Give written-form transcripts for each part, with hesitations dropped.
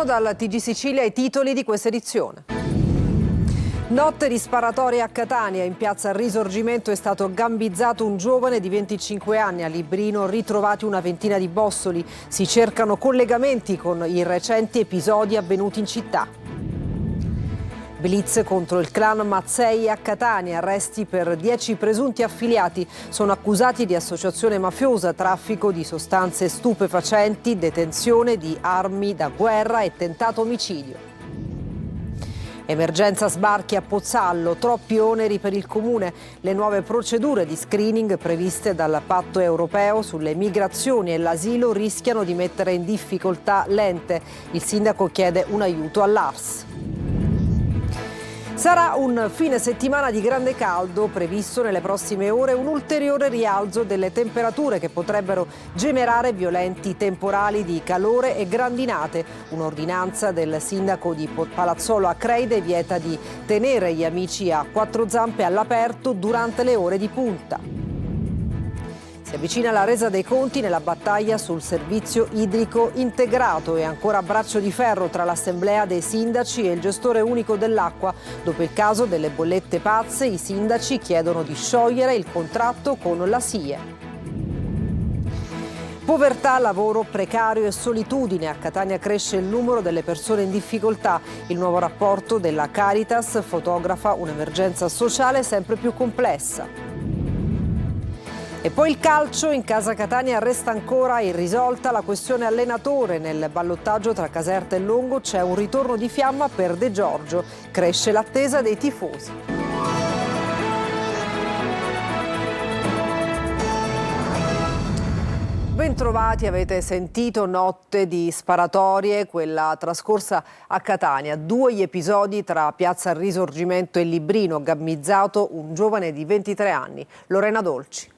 Buongiorno dal TG Sicilia, i titoli di questa edizione. Notte di sparatorie a Catania. In piazza Risorgimento è stato gambizzato un giovane di 25 anni. A Librino ritrovati una ventina di bossoli. Si cercano collegamenti con i recenti episodi avvenuti in città. Blitz contro il clan Mazzei a Catania, arresti per 10 presunti affiliati. Sono accusati di associazione mafiosa, traffico di sostanze stupefacenti, detenzione di armi da guerra e tentato omicidio. Emergenza sbarchi a Pozzallo, troppi oneri per il comune. Le nuove procedure di screening previste dal patto europeo sulle migrazioni e l'asilo rischiano di mettere in difficoltà l'ente. Il sindaco chiede un aiuto all'ARS. Sarà un fine settimana di grande caldo, previsto nelle prossime ore un ulteriore rialzo delle temperature che potrebbero generare violenti temporali di calore e grandinate. Un'ordinanza del sindaco di Palazzolo Acreide vieta di tenere gli amici a quattro zampe all'aperto durante le ore di punta. Si avvicina la resa dei conti nella battaglia sul servizio idrico integrato e ancora braccio di ferro tra l'assemblea dei sindaci e il gestore unico dell'acqua. Dopo il caso delle bollette pazze, i sindaci chiedono di sciogliere il contratto con la SIE. Povertà, lavoro precario e solitudine. A Catania cresce il numero delle persone in difficoltà. Il nuovo rapporto della Caritas fotografa un'emergenza sociale sempre più complessa. E poi il calcio. In casa Catania resta ancora irrisolta la questione allenatore. Nel ballottaggio tra Caserta e Longo c'è un ritorno di fiamma per De Giorgio. Cresce l'attesa dei tifosi. Bentrovati, avete sentito notte di sparatorie, quella trascorsa a Catania. 2 gli episodi tra Piazza Risorgimento e Librino, gambizzato un giovane di 23 anni, Lorena Dolci.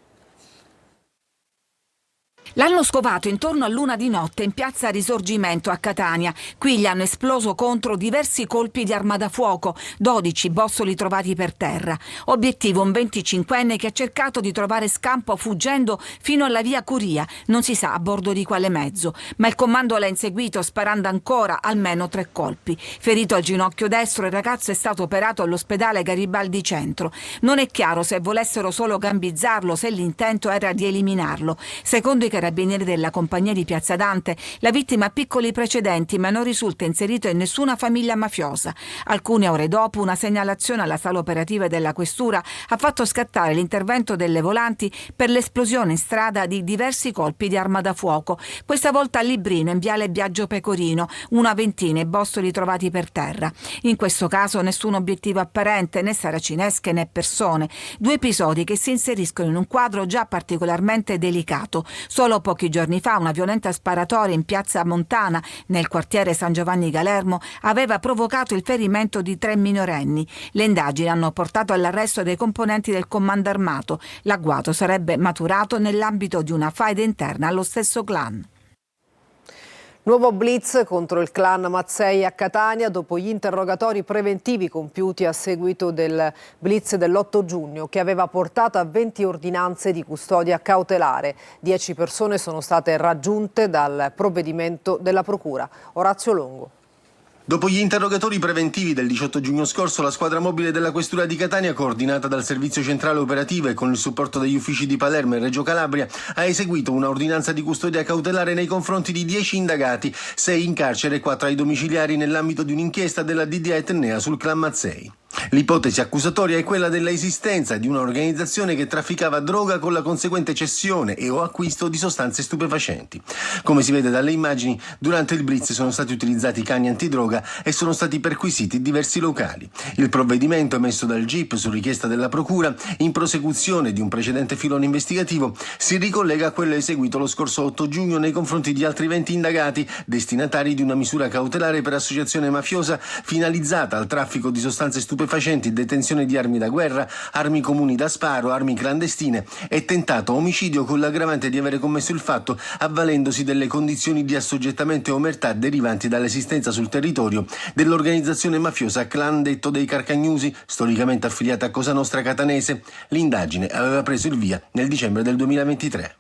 L'hanno scovato intorno all'1 di notte in piazza Risorgimento a Catania. Qui gli hanno esploso contro diversi colpi di arma da fuoco, 12 bossoli trovati per terra. Obiettivo un 25enne che ha cercato di trovare scampo fuggendo fino alla via Curia, non si sa a bordo di quale mezzo, ma il comando l'ha inseguito sparando ancora almeno 3 colpi. Ferito al ginocchio destro, il ragazzo è stato operato all'ospedale Garibaldi Centro. Non è chiaro se volessero solo gambizzarlo, se l'intento era di eliminarlo. Secondo i carabinieri della compagnia di Piazza Dante, la vittima ha piccoli precedenti ma non risulta inserito in nessuna famiglia mafiosa. Alcune ore dopo una segnalazione alla sala operativa della questura ha fatto scattare l'intervento delle volanti per l'esplosione in strada di diversi colpi di arma da fuoco, questa volta a Librino in viale Biagio Pecorino, una ventina i bossoli trovati per terra. In questo caso nessun obiettivo apparente, né saracinesche né persone. 2 episodi che si inseriscono in un quadro già particolarmente delicato. Solo pochi giorni fa una violenta sparatoria in piazza Montana, nel quartiere San Giovanni Galermo, aveva provocato il ferimento di 3 minorenni. Le indagini hanno portato all'arresto dei componenti del comando armato. L'agguato sarebbe maturato nell'ambito di una faida interna allo stesso clan. Nuovo blitz contro il clan Mazzei a Catania dopo gli interrogatori preventivi compiuti a seguito del blitz dell'8 giugno che aveva portato a 20 ordinanze di custodia cautelare. 10 persone sono state raggiunte dal provvedimento della Procura. Orazio Longo. Dopo gli interrogatori preventivi del 18 giugno scorso, la squadra mobile della Questura di Catania, coordinata dal Servizio Centrale Operativo e con il supporto degli uffici di Palermo e Reggio Calabria, ha eseguito una ordinanza di custodia cautelare nei confronti di 10 indagati, 6 in carcere e 4 ai domiciliari nell'ambito di un'inchiesta della DDA Etnea sul clan Mazzei. L'ipotesi accusatoria è quella della esistenza di un'organizzazione che trafficava droga con la conseguente cessione e o acquisto di sostanze stupefacenti. Come si vede dalle immagini, durante il blitz sono stati utilizzati cani antidroga e sono stati perquisiti diversi locali. Il provvedimento emesso dal GIP su richiesta della Procura, in prosecuzione di un precedente filone investigativo, si ricollega a quello eseguito lo scorso 8 giugno nei confronti di altri 20 indagati, destinatari di una misura cautelare per associazione mafiosa finalizzata al traffico di sostanze stupefacenti, detenzione di armi da guerra, armi comuni da sparo, armi clandestine e tentato omicidio con l'aggravante di avere commesso il fatto avvalendosi delle condizioni di assoggettamento e omertà derivanti dall'esistenza sul territorio dell'organizzazione mafiosa Clan Detto dei Carcagnusi, storicamente affiliata a Cosa Nostra Catanese. L'indagine aveva preso il via nel dicembre del 2023.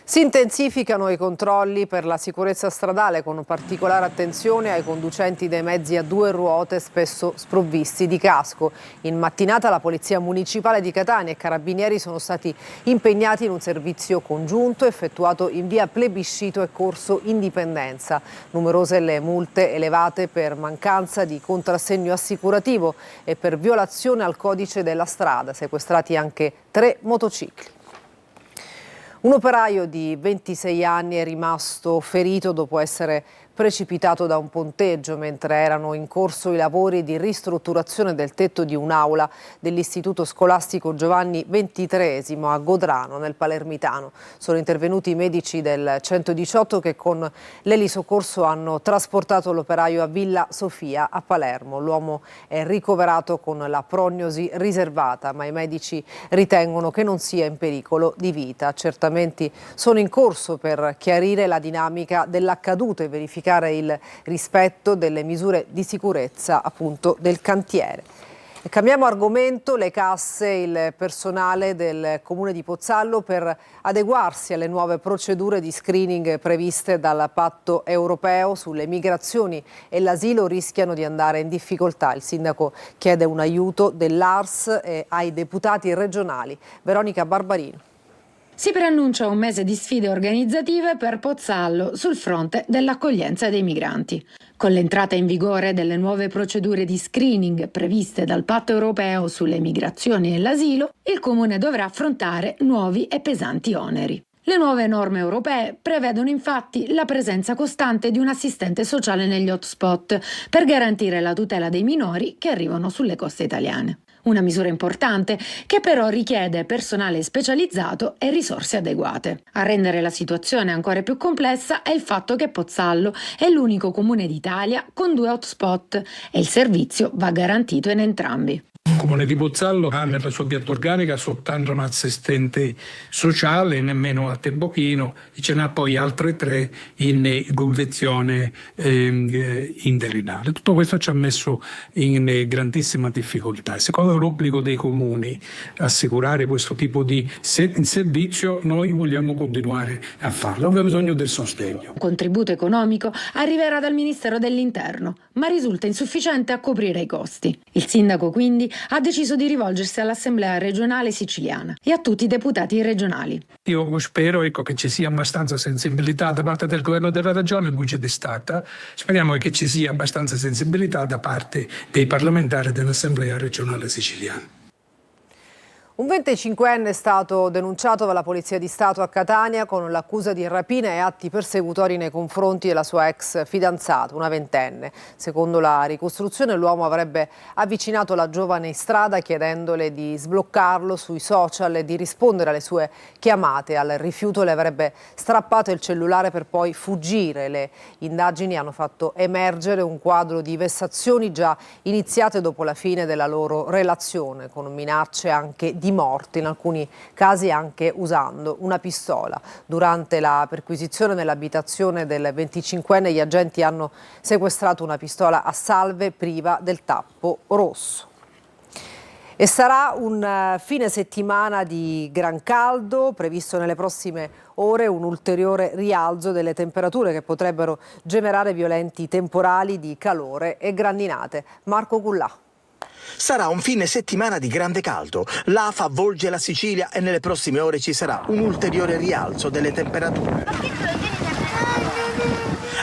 Si intensificano i controlli per la sicurezza stradale con particolare attenzione ai conducenti dei mezzi a due ruote spesso sprovvisti di casco. In mattinata la Polizia Municipale di Catania e Carabinieri sono stati impegnati in un servizio congiunto effettuato in via Plebiscito e Corso Indipendenza. Numerose le multe elevate per mancanza di contrassegno assicurativo e per violazione al codice della strada, sequestrati anche 3 motocicli. Un operaio di 26 anni è rimasto ferito dopo essere precipitato da un ponteggio mentre erano in corso i lavori di ristrutturazione del tetto di un'aula dell'Istituto Scolastico Giovanni XXIII a Godrano, nel Palermitano. Sono intervenuti i medici del 118 che con l'elisoccorso hanno trasportato l'operaio a Villa Sofia a Palermo. L'uomo è ricoverato con la prognosi riservata, ma i medici ritengono che non sia in pericolo di vita. Accertamenti sono in corso per chiarire la dinamica dell'accaduto e verificare il rispetto delle misure di sicurezza appunto del cantiere. E cambiamo argomento, le casse, il personale del Comune di Pozzallo per adeguarsi alle nuove procedure di screening previste dal Patto europeo sulle migrazioni e l'asilo rischiano di andare in difficoltà. Il sindaco chiede un aiuto dell'ARS ai deputati regionali. Veronica Barbarino. Si preannuncia un mese di sfide organizzative per Pozzallo sul fronte dell'accoglienza dei migranti. Con l'entrata in vigore delle nuove procedure di screening previste dal Patto europeo sulle migrazioni e l'asilo, il Comune dovrà affrontare nuovi e pesanti oneri. Le nuove norme europee prevedono infatti la presenza costante di un assistente sociale negli hotspot per garantire la tutela dei minori che arrivano sulle coste italiane. Una misura importante che però richiede personale specializzato e risorse adeguate. A rendere la situazione ancora più complessa è il fatto che Pozzallo è l'unico comune d'Italia con 2 hotspot e il servizio va garantito in entrambi. Il Comune di Pozzallo ha nella sua pianta organica soltanto un assistente sociale, nemmeno a tempo pieno, e ce n'ha poi altre 3 in convenzione interinale. Tutto questo ci ha messo in grandissima difficoltà. Secondo l'obbligo dei comuni assicurare questo tipo di servizio, noi vogliamo continuare a farlo. Abbiamo bisogno del sostegno. Un contributo economico arriverà dal Ministero dell'Interno, ma risulta insufficiente a coprire i costi. Il sindaco quindi ha deciso di rivolgersi all'Assemblea regionale siciliana e a tutti i deputati regionali. Io spero che ci sia abbastanza sensibilità da parte del governo della regione, lui c'è stata. Speriamo che ci sia abbastanza sensibilità da parte dei parlamentari dell'Assemblea regionale siciliana. Un 25enne è stato denunciato dalla Polizia di Stato a Catania con l'accusa di rapina e atti persecutori nei confronti della sua ex fidanzata, una ventenne. Secondo la ricostruzione l'uomo avrebbe avvicinato la giovane in strada chiedendole di sbloccarlo sui social e di rispondere alle sue chiamate. Al rifiuto le avrebbe strappato il cellulare per poi fuggire. Le indagini hanno fatto emergere un quadro di vessazioni già iniziate dopo la fine della loro relazione, con minacce anche di morte, in alcuni casi anche usando una pistola. Durante la perquisizione nell'abitazione del 25enne gli agenti hanno sequestrato una pistola a salve priva del tappo rosso. E sarà un fine settimana di gran caldo, previsto nelle prossime ore un ulteriore rialzo delle temperature che potrebbero generare violenti temporali di calore e grandinate. Marco Cullà. Sarà un fine settimana di grande caldo. L'afa avvolge la Sicilia e nelle prossime ore ci sarà un ulteriore rialzo delle temperature.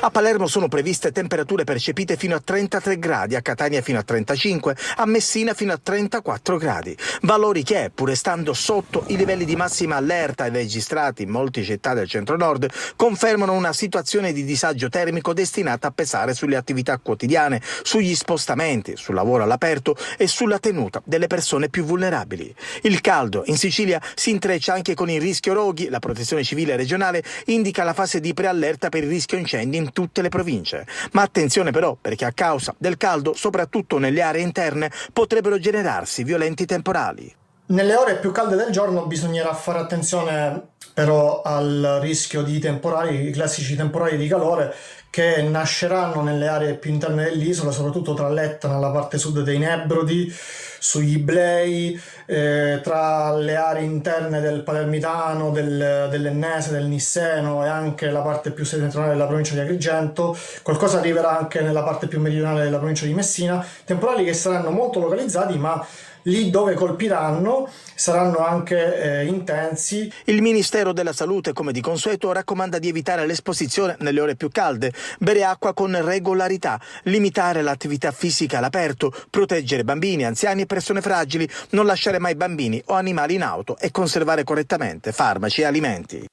A Palermo sono previste temperature percepite fino a 33 gradi, a Catania fino a 35, a Messina fino a 34 gradi. Valori che, pur restando sotto i livelli di massima allerta registrati in molte città del centro-nord, confermano una situazione di disagio termico destinata a pesare sulle attività quotidiane, sugli spostamenti, sul lavoro all'aperto e sulla tenuta delle persone più vulnerabili. Il caldo in Sicilia si intreccia anche con il rischio roghi. La Protezione Civile regionale indica la fase di preallerta per il rischio incendi in tutte le province. Ma attenzione però, perché a causa del caldo, soprattutto nelle aree interne, potrebbero generarsi violenti temporali. Nelle ore più calde del giorno bisognerà fare attenzione però al rischio di temporali, i classici temporali di calore che nasceranno nelle aree più interne dell'isola, soprattutto tra l'Etna, la parte sud dei Nebrodi, sugli Iblei, tra le aree interne del Palermitano, dell'Ennese, del Nisseno e anche la parte più settentrionale della provincia di Agrigento. Qualcosa arriverà anche nella parte più meridionale della provincia di Messina, temporali che saranno molto localizzati, ma lì dove colpiranno saranno anche intensi. Il Ministero della Salute, come di consueto, raccomanda di evitare l'esposizione nelle ore più calde, bere acqua con regolarità, limitare l'attività fisica all'aperto, proteggere bambini, anziani e persone fragili, non lasciare mai bambini o animali in auto e conservare correttamente farmaci e alimenti.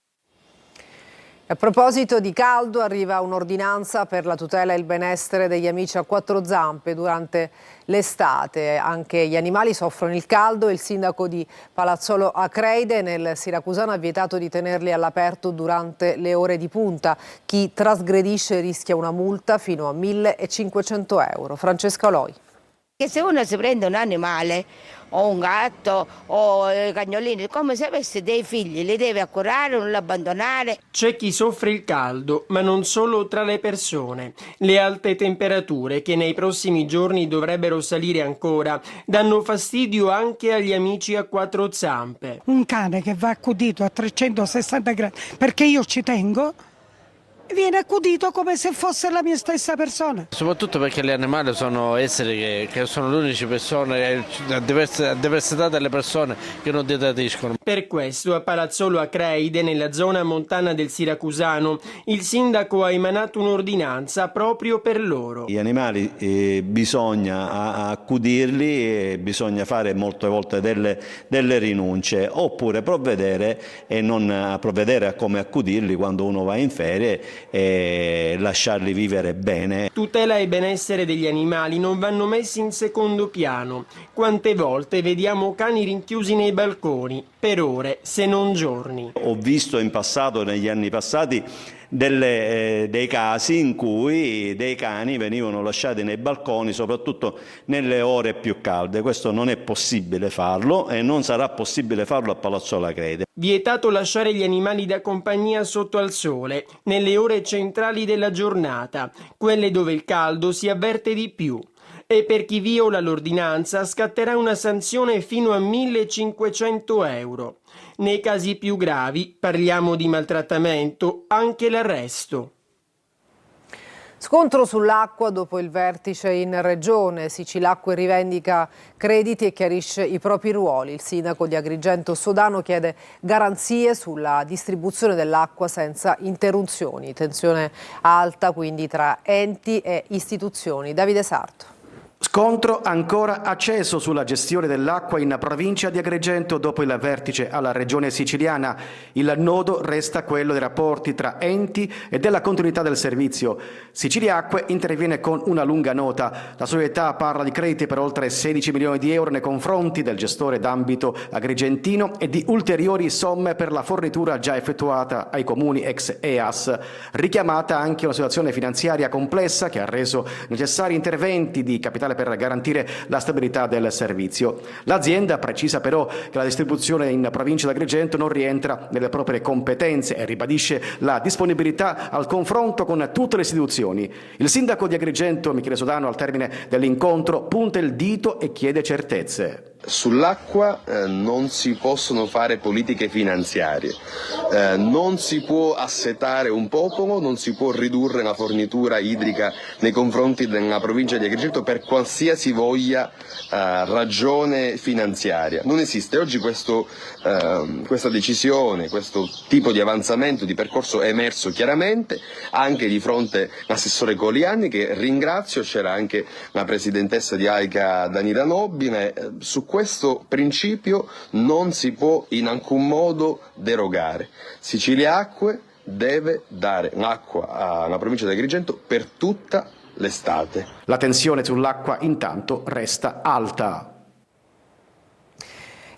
A proposito di caldo, arriva un'ordinanza per la tutela e il benessere degli amici a quattro zampe durante l'estate. Anche gli animali soffrono il caldo e il sindaco di Palazzolo Acreide nel Siracusano ha vietato di tenerli all'aperto durante le ore di punta. Chi trasgredisce rischia una multa fino a 1.500 euro. Francesca Oloi. Che se uno si prende un animale o un gatto o cagnolini, come se avesse dei figli, li deve accurare, non l'abbandonare. C'è chi soffre il caldo, ma non solo tra le persone. Le alte temperature, che nei prossimi giorni dovrebbero salire ancora, danno fastidio anche agli amici a quattro zampe. Un cane che va accudito a 360 gradi, perché io ci tengo, viene accudito come se fosse la mia stessa persona. Soprattutto perché gli animali sono esseri che sono le uniche persone, a diversità delle persone, che non detratiscono. Per questo a Palazzolo Acreide, nella zona montana del Siracusano, il sindaco ha emanato un'ordinanza proprio per loro. Gli animali bisogna accudirli, bisogna fare molte volte delle rinunce, oppure provvedere e non provvedere a come accudirli quando uno va in ferie e lasciarli vivere bene. Tutela e benessere degli animali non vanno messi in secondo piano. Quante volte vediamo cani rinchiusi nei balconi, per ore, se non giorni. Ho visto in passato, negli anni passati, dei casi in cui dei cani venivano lasciati nei balconi, soprattutto nelle ore più calde. Questo non è possibile farlo e non sarà possibile farlo a Palazzolo Acreide. Vietato lasciare gli animali da compagnia sotto al sole, nelle ore centrali della giornata, quelle dove il caldo si avverte di più. E per chi viola l'ordinanza scatterà una sanzione fino a 1.500 euro. Nei casi più gravi, parliamo di maltrattamento, anche l'arresto. Scontro sull'acqua dopo il vertice in regione. Sicilacque rivendica crediti e chiarisce i propri ruoli. Il sindaco di Agrigento Sodano chiede garanzie sulla distribuzione dell'acqua senza interruzioni. Tensione alta quindi tra enti e istituzioni. Davide Sarto. Scontro ancora acceso sulla gestione dell'acqua in provincia di Agrigento dopo il vertice alla regione siciliana. Il nodo resta quello dei rapporti tra enti e della continuità del servizio. Siciliacque interviene con una lunga nota. La società parla di crediti per oltre 16 milioni di euro nei confronti del gestore d'ambito agrigentino e di ulteriori somme per la fornitura già effettuata ai comuni ex EAS. Richiamata anche una situazione finanziaria complessa che ha reso necessari interventi di capitale per garantire la stabilità del servizio. L'azienda precisa però che la distribuzione in provincia di Agrigento non rientra nelle proprie competenze e ribadisce la disponibilità al confronto con tutte le istituzioni. Il sindaco di Agrigento, Michele Sodano, al termine dell'incontro punta il dito e chiede certezze. Sull'acqua non si possono fare politiche finanziarie, non si può assetare un popolo, non si può ridurre la fornitura idrica nei confronti della provincia di Agrigento per qualsiasi voglia ragione finanziaria. Non esiste. Oggi questa decisione, questo tipo di avanzamento di percorso è emerso chiaramente anche di fronte all'assessore Coliani, che ringrazio. C'era anche la presidentessa di AICA Danila Nobile. Su questo principio non si può in alcun modo derogare. Siciliacque deve dare l'acqua alla provincia di Agrigento per tutta l'estate. La tensione sull'acqua intanto resta alta.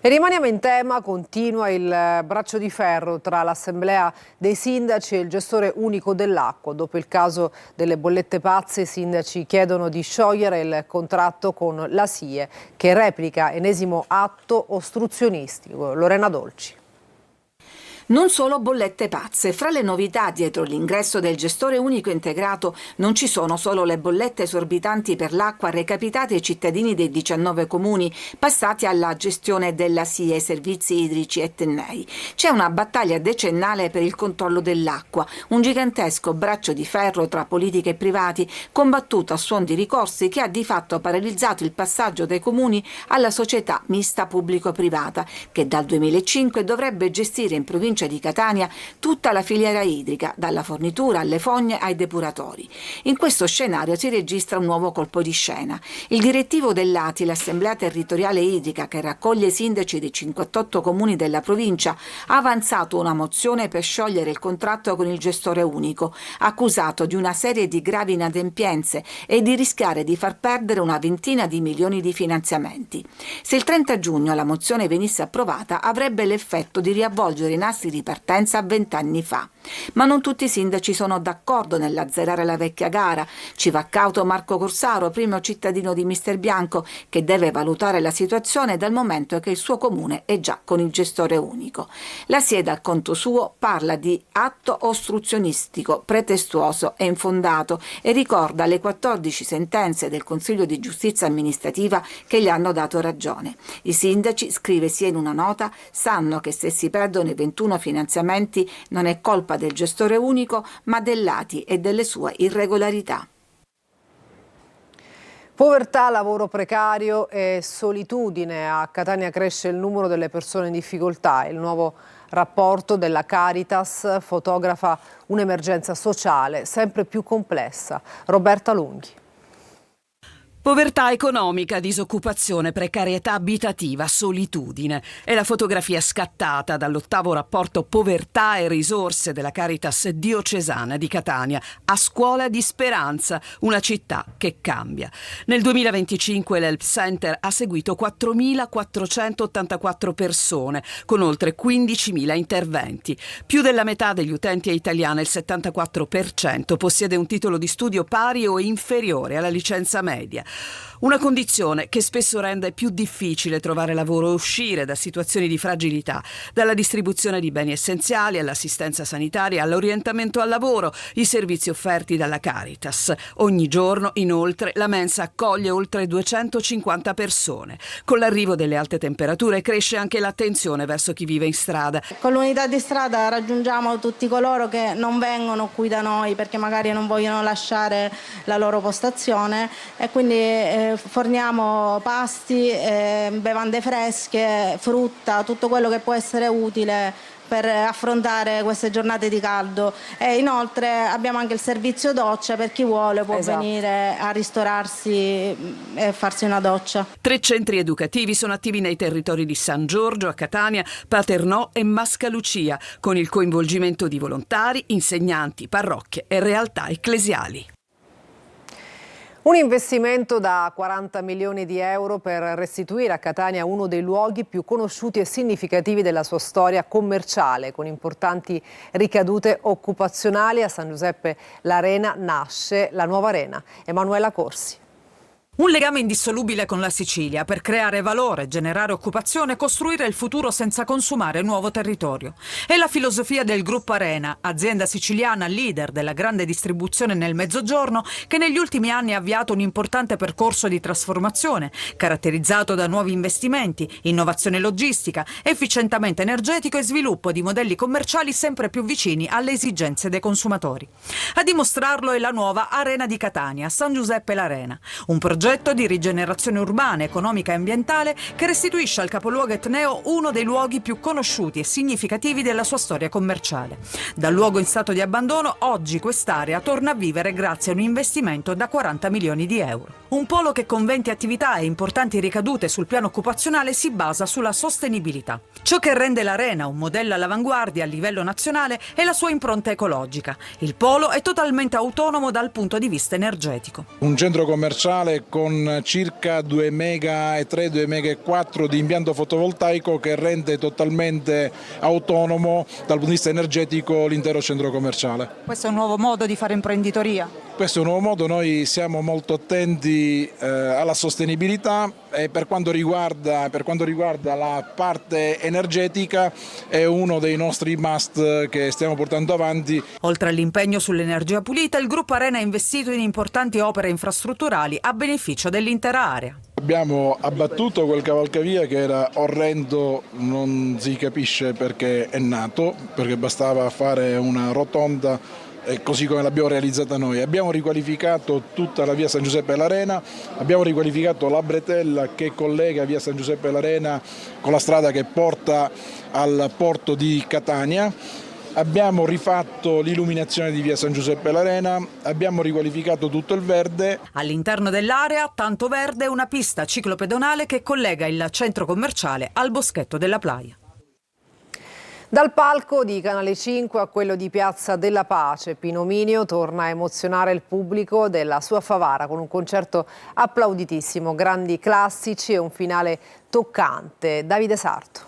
E rimaniamo in tema, continua il braccio di ferro tra l'Assemblea dei sindaci e il gestore unico dell'acqua. Dopo il caso delle bollette pazze, i sindaci chiedono di sciogliere il contratto con la SIE, che replica ennesimo atto ostruzionistico. Lorena Dolci. Non solo bollette pazze. Fra le novità dietro l'ingresso del gestore unico integrato non ci sono solo le bollette esorbitanti per l'acqua recapitate ai cittadini dei 19 comuni passati alla gestione della SIE Servizi Idrici e Tennei. C'è una battaglia decennale per il controllo dell'acqua, un gigantesco braccio di ferro tra politica e privati, combattuto a suon di ricorsi, che ha di fatto paralizzato il passaggio dai comuni alla società mista pubblico-privata, che dal 2005 dovrebbe gestire in provincia di Catania tutta la filiera idrica, dalla fornitura alle fogne ai depuratori. In questo scenario si registra un nuovo colpo di scena. Il direttivo dell'ATI, l'Assemblea Territoriale Idrica, che raccoglie i sindaci dei 58 comuni della provincia, ha avanzato una mozione per sciogliere il contratto con il gestore unico, accusato di una serie di gravi inadempienze e di rischiare di far perdere una ventina di milioni di finanziamenti. Se il 30 giugno la mozione venisse approvata, avrebbe l'effetto di riavvolgere i nastri di partenza a 20 anni fa. Ma non tutti i sindaci sono d'accordo nell'azzerare la vecchia gara. Ci va cauto Marco Corsaro, primo cittadino di Misterbianco, che deve valutare la situazione dal momento che il suo comune è già con il gestore unico. La SIE, dal conto suo, parla di atto ostruzionistico, pretestuoso e infondato e ricorda le 14 sentenze del Consiglio di Giustizia Amministrativa che gli hanno dato ragione. I sindaci, scrive SIE in una nota, sanno che se si perdono i 21 finanziamenti non è colpa del gestore unico, ma dell'ATI e delle sue irregolarità. Povertà, lavoro precario e solitudine. A Catania cresce il numero delle persone in difficoltà. Il nuovo rapporto della Caritas fotografa un'emergenza sociale sempre più complessa. Roberta Lunghi. Povertà economica, disoccupazione, precarietà abitativa, solitudine. È la fotografia scattata dall'8° rapporto Povertà e risorse della Caritas diocesana di Catania, a scuola di Speranza, una città che cambia. Nel 2025 l'Help Center ha seguito 4.484 persone, con oltre 15.000 interventi. Più della metà degli utenti è italiana, il 74% possiede un titolo di studio pari o inferiore alla licenza media. Una condizione che spesso rende più difficile trovare lavoro e uscire da situazioni di fragilità, dalla distribuzione di beni essenziali all'assistenza sanitaria, all'orientamento al lavoro, i servizi offerti dalla Caritas. Ogni giorno, inoltre, la mensa accoglie oltre 250 persone. Con l'arrivo delle alte temperature cresce anche l'attenzione verso chi vive in strada. Con l'unità di strada raggiungiamo tutti coloro che non vengono qui da noi perché magari non vogliono lasciare la loro postazione, e quindi forniamo pasti, bevande fresche, frutta, tutto quello che può essere utile per affrontare queste giornate di caldo. E inoltre abbiamo anche il servizio doccia per chi vuole, può venire a ristorarsi e farsi una doccia. 3 centri educativi sono attivi nei territori di San Giorgio, a Catania, Paternò e Mascalucia, con il coinvolgimento di volontari, insegnanti, parrocchie e realtà ecclesiali. Un investimento da 40 milioni di euro per restituire a Catania uno dei luoghi più conosciuti e significativi della sua storia commerciale, con importanti ricadute occupazionali. A San Giuseppe l'Arena nasce la nuova Arena. Emanuela Corsi. Un legame indissolubile con la Sicilia per creare valore, generare occupazione e costruire il futuro senza consumare nuovo territorio. È la filosofia del gruppo Arena, azienda siciliana leader della grande distribuzione nel Mezzogiorno, che negli ultimi anni ha avviato un importante percorso di trasformazione, caratterizzato da nuovi investimenti, innovazione logistica, efficientamento energetico e sviluppo di modelli commerciali sempre più vicini alle esigenze dei consumatori. A dimostrarlo è la nuova Arena di Catania, San Giuseppe l'Arena, un progetto di rigenerazione urbana, economica e ambientale che restituisce al capoluogo etneo uno dei luoghi più conosciuti e significativi della sua storia commerciale. Dal luogo in stato di abbandono, oggi quest'area torna a vivere grazie a un investimento da 40 milioni di euro. Un polo che con 20 attività e importanti ricadute sul piano occupazionale si basa sulla sostenibilità. Ciò che rende l'Arena un modello all'avanguardia a livello nazionale è la sua impronta ecologica. Il polo è totalmente autonomo dal punto di vista energetico. Un centro commerciale con circa 2,3 mega, 2,4 mega di impianto fotovoltaico che rende totalmente autonomo dal punto di vista energetico l'intero centro commerciale. Questo è un nuovo modo di fare imprenditoria? Questo è un nuovo modo, noi siamo molto attenti alla sostenibilità e per quanto riguarda la parte energetica è uno dei nostri must che stiamo portando avanti. Oltre all'impegno sull'energia pulita, il gruppo Arena ha investito in importanti opere infrastrutturali a beneficio dell'intera area. Abbiamo abbattuto quel cavalcavia che era orrendo, non si capisce perché è nato, perché bastava fare una rotonda così come l'abbiamo realizzata noi. Abbiamo riqualificato tutta la via San Giuseppe all'Arena, abbiamo riqualificato la bretella che collega via San Giuseppe all'Arena con la strada che porta al porto di Catania. Abbiamo rifatto l'illuminazione di via San Giuseppe all'Arena, abbiamo riqualificato tutto il verde. All'interno dell'area, tanto verde, una pista ciclopedonale che collega il centro commerciale al boschetto della Playa. Dal palco di Canale 5 a quello di Piazza della Pace, Pino Minio torna a emozionare il pubblico della sua Favara con un concerto applauditissimo, grandi classici e un finale toccante. Davide Sarto.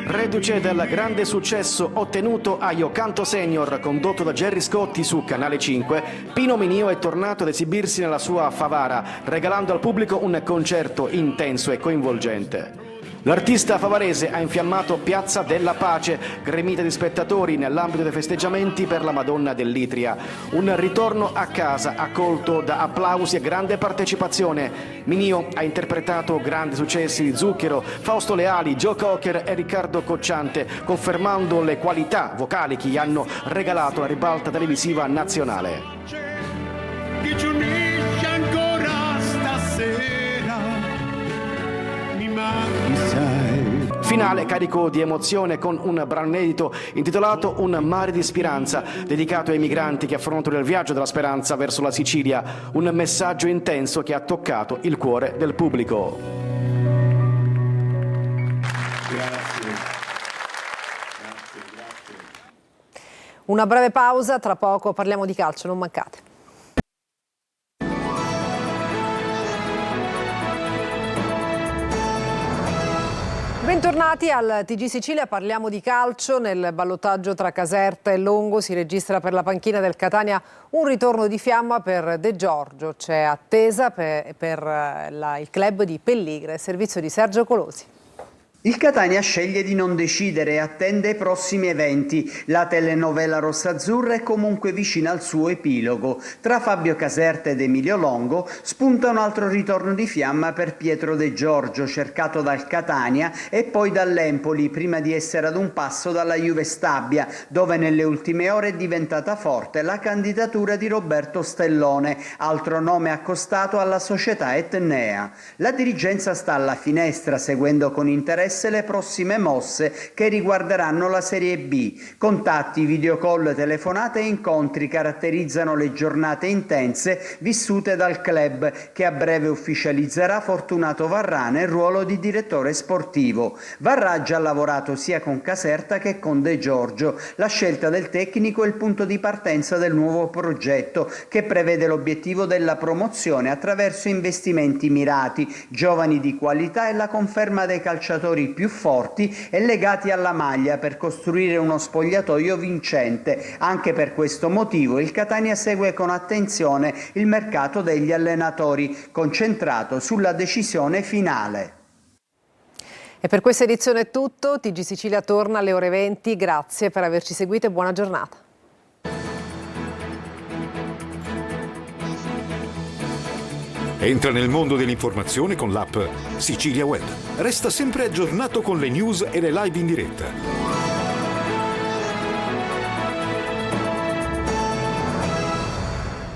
Reduce dal grande successo ottenuto a Io Canto Senior, condotto da Gerry Scotti su Canale 5, Pino Minio è tornato ad esibirsi nella sua Favara, regalando al pubblico un concerto intenso e coinvolgente. L'artista favarese ha infiammato Piazza della Pace, gremita di spettatori nell'ambito dei festeggiamenti per la Madonna dell'Itria. Un ritorno a casa accolto da applausi e grande partecipazione. Minio ha interpretato grandi successi di Zucchero, Fausto Leali, Joe Cocker e Riccardo Cocciante, confermando le qualità vocali che gli hanno regalato la ribalta televisiva nazionale. Che ci unisce ancora stasera, mi manchi sai. Finale carico di emozione con un brano inedito intitolato Un mare di speranza, dedicato ai migranti che affrontano il viaggio della speranza verso la Sicilia, un messaggio intenso che ha toccato il cuore del pubblico. Una breve pausa, tra poco parliamo di calcio, non mancate. Bentornati al TG Sicilia, parliamo di calcio. Nel ballottaggio tra Caserta e Longo si registra per la panchina del Catania un ritorno di fiamma per De Giorgio. C'è attesa per il club di Pelligre, servizio di Sergio Colosi. Il Catania sceglie di non decidere e attende i prossimi eventi. La telenovela rossazzurra è comunque vicina al suo epilogo. Tra Fabio Caserta ed Emilio Longo spunta un altro ritorno di fiamma per Pietro De Giorgio, cercato dal Catania e poi dall'Empoli, prima di essere ad un passo dalla Juve Stabia, dove nelle ultime ore è diventata forte la candidatura di Roberto Stellone, altro nome accostato alla società etnea. La dirigenza sta alla finestra, seguendo con interesse le prossime mosse che riguarderanno la Serie B. Contatti, videocall, telefonate e incontri caratterizzano le giornate intense vissute dal club, che a breve ufficializzerà Fortunato Varrà nel ruolo di direttore sportivo. Varrà ha già lavorato sia con Caserta che con De Giorgio. La scelta del tecnico è il punto di partenza del nuovo progetto, che prevede l'obiettivo della promozione attraverso investimenti mirati, giovani di qualità e la conferma dei calciatori più forti e legati alla maglia per costruire uno spogliatoio vincente. Anche per questo motivo il Catania segue con attenzione il mercato degli allenatori, concentrato sulla decisione finale. E per questa edizione è tutto. TG Sicilia torna alle ore 20. Grazie per averci seguito e buona giornata. Entra nel mondo dell'informazione con l'app Sicilia Web. Resta sempre aggiornato con le news e le live in diretta.